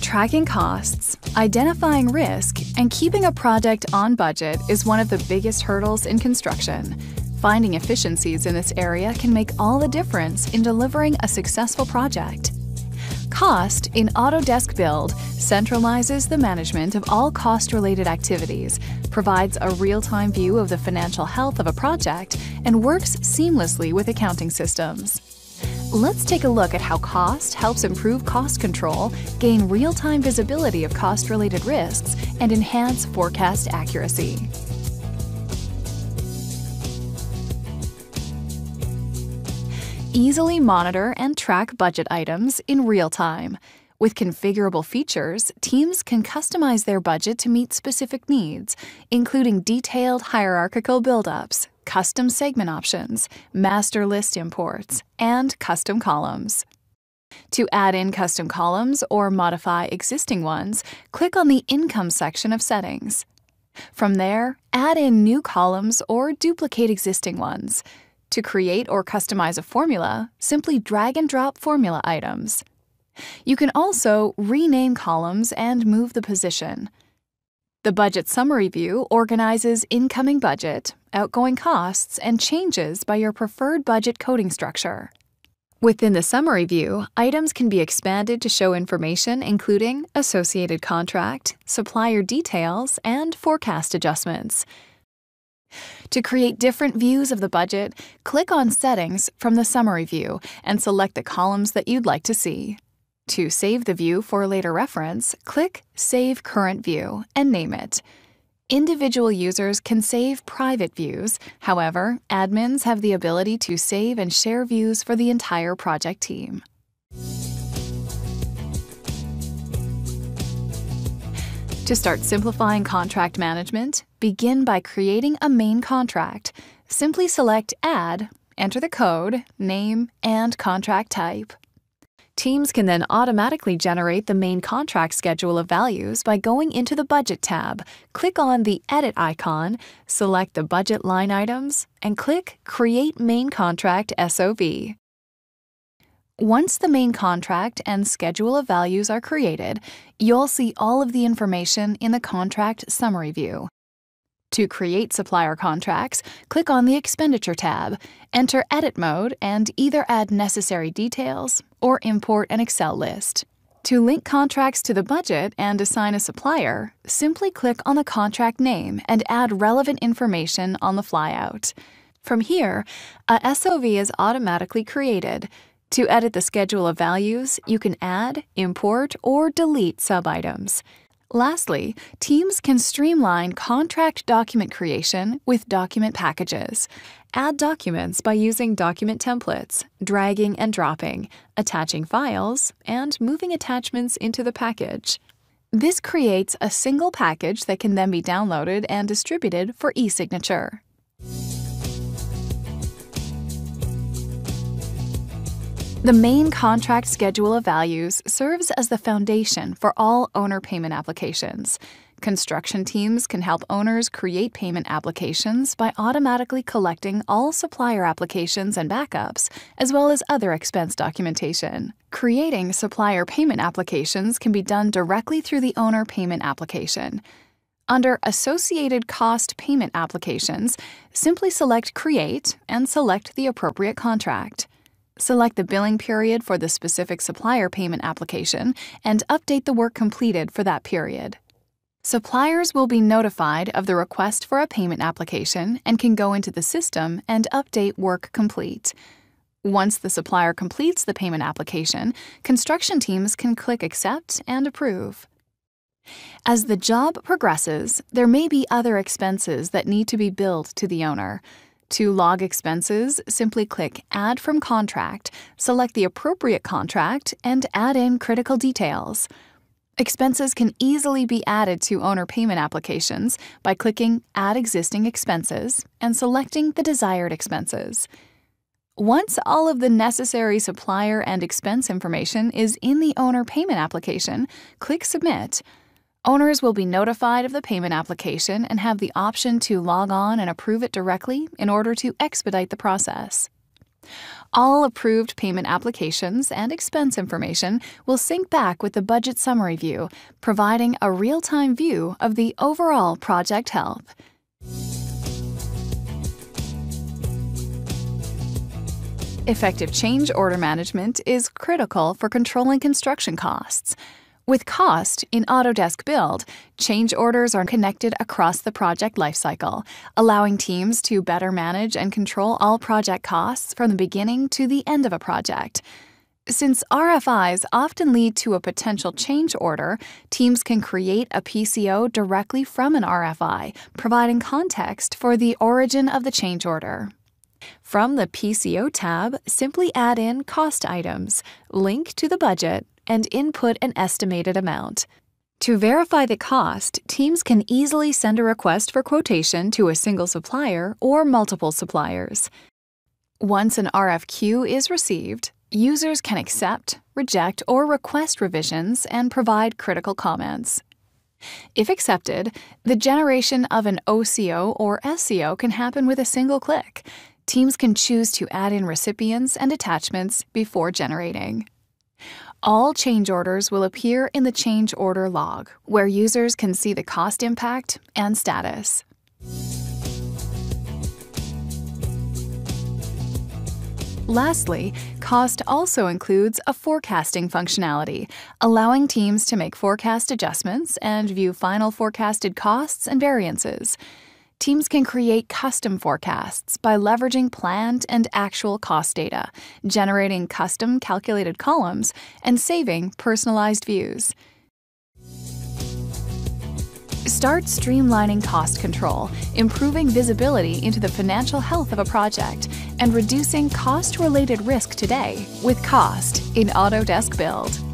Tracking costs, identifying risk, and keeping a project on budget is one of the biggest hurdles in construction. Finding efficiencies in this area can make all the difference in delivering a successful project. Cost in Autodesk Build centralizes the management of all cost-related activities, provides a real-time view of the financial health of a project, and works seamlessly with accounting systems. Let's take a look at how cost helps improve cost control, gain real-time visibility of cost-related risks, and enhance forecast accuracy. Easily monitor and track budget items in real time. With configurable features, teams can customize their budget to meet specific needs, including detailed hierarchical buildups, custom segment options, master list imports, and custom columns. To add in custom columns or modify existing ones, click on the Income section of Settings. From there, add in new columns or duplicate existing ones. To create or customize a formula, simply drag and drop formula items. You can also rename columns and move the position. The Budget Summary view organizes incoming budget, outgoing costs, and changes by your preferred budget coding structure. Within the Summary view, items can be expanded to show information including associated contract, supplier details, and forecast adjustments. To create different views of the budget, click on Settings from the Summary view and select the columns that you'd like to see. To save the view for later reference, click Save Current View and name it. Individual users can save private views. However, admins have the ability to save and share views for the entire project team. To start simplifying contract management, begin by creating a main contract. Simply select Add, enter the code, name, and contract type. Teams can then automatically generate the main contract schedule of values by going into the Budget tab, click on the Edit icon, select the budget line items, and click Create Main Contract SOV. Once the main contract and schedule of values are created, you'll see all of the information in the Contract Summary view. To create supplier contracts, click on the Expenditure tab, enter Edit mode, and either add necessary details or import an Excel list. To link contracts to the budget and assign a supplier, simply click on the contract name and add relevant information on the flyout. From here, a SOV is automatically created. To edit the schedule of values, you can add, import, or delete sub-items. Lastly, teams can streamline contract document creation with document packages. Add documents by using document templates, dragging and dropping, attaching files, and moving attachments into the package. This creates a single package that can then be downloaded and distributed for e-signature. The main contract schedule of values serves as the foundation for all owner payment applications. Construction teams can help owners create payment applications by automatically collecting all supplier applications and backups, as well as other expense documentation. Creating supplier payment applications can be done directly through the owner payment application. Under Associated Cost Payment Applications, simply select Create and select the appropriate contract. Select the billing period for the specific supplier payment application and update the work completed for that period. Suppliers will be notified of the request for a payment application and can go into the system and update work complete. Once the supplier completes the payment application, construction teams can click Accept and Approve. As the job progresses, there may be other expenses that need to be billed to the owner. To log expenses, simply click Add from Contract, select the appropriate contract, and add in critical details. Expenses can easily be added to owner payment applications by clicking Add Existing Expenses and selecting the desired expenses. Once all of the necessary supplier and expense information is in the owner payment application, click Submit. Owners will be notified of the payment application and have the option to log on and approve it directly in order to expedite the process. All approved payment applications and expense information will sync back with the budget summary view, providing a real-time view of the overall project health. Effective change order management is critical for controlling construction costs. With Cost in Autodesk Build, change orders are connected across the project lifecycle, allowing teams to better manage and control all project costs from the beginning to the end of a project. Since RFIs often lead to a potential change order, teams can create a PCO directly from an RFI, providing context for the origin of the change order. From the PCO tab, simply add in cost items, link to the budget, and input an estimated amount. To verify the cost, teams can easily send a request for quotation to a single supplier or multiple suppliers. Once an RFQ is received, users can accept, reject, or request revisions and provide critical comments. If accepted, the generation of an OCO or SCO can happen with a single click. Teams can choose to add in recipients and attachments before generating. All change orders will appear in the change order log, where users can see the cost impact and status. Lastly, Cost also includes a forecasting functionality, allowing teams to make forecast adjustments and view final forecasted costs and variances. Teams can create custom forecasts by leveraging planned and actual cost data, generating custom calculated columns, and saving personalized views. Start streamlining cost control, improving visibility into the financial health of a project, and reducing cost-related risk today with Cost in Autodesk Build.